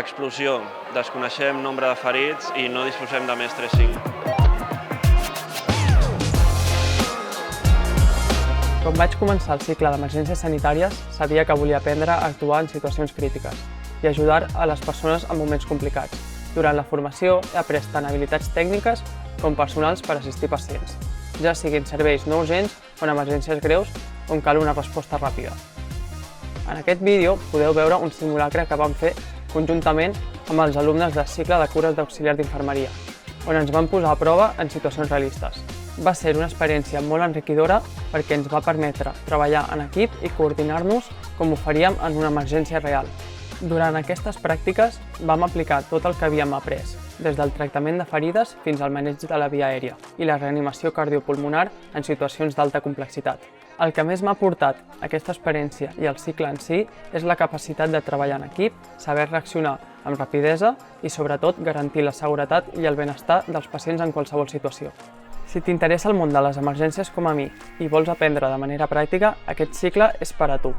explosió, desconeixem nombre de ferits i no disposem de més 3-5. Quan vaig començar el cicle d'emergències sanitàries, sabia que volia aprendre a actuar en situacions crítiques i ajudar a les persones en moments complicats. Durant la formació he après tant habilitats tècniques com personals per assistir pacients, ja siguin serveis no urgents o en emergències greus on cal una resposta ràpida. En aquest vídeo podeu veure un simulacre que vam fer conjuntament amb els alumnes del cicle de cures d'auxiliar d'infermeria, on ens vam posar a prova en situacions realistes. Va ser una experiència molt enriquidora perquè ens va permetre treballar en equip i coordinar-nos com ho faríem en una emergència real. Durant aquestes pràctiques vam aplicar tot el que havíem après, des del tractament de ferides fins al maneig de la via aèria i la reanimació cardiopulmonar en situacions d'alta complexitat. El que més m'ha aportat aquesta experiència i el cicle en si és la capacitat de treballar en equip, saber reaccionar amb rapidesa i, sobretot, garantir la seguretat i el benestar dels pacients en qualsevol situació. Si t'interessa el món de les emergències com a mi i vols aprendre de manera pràctica, aquest cicle és per a tu.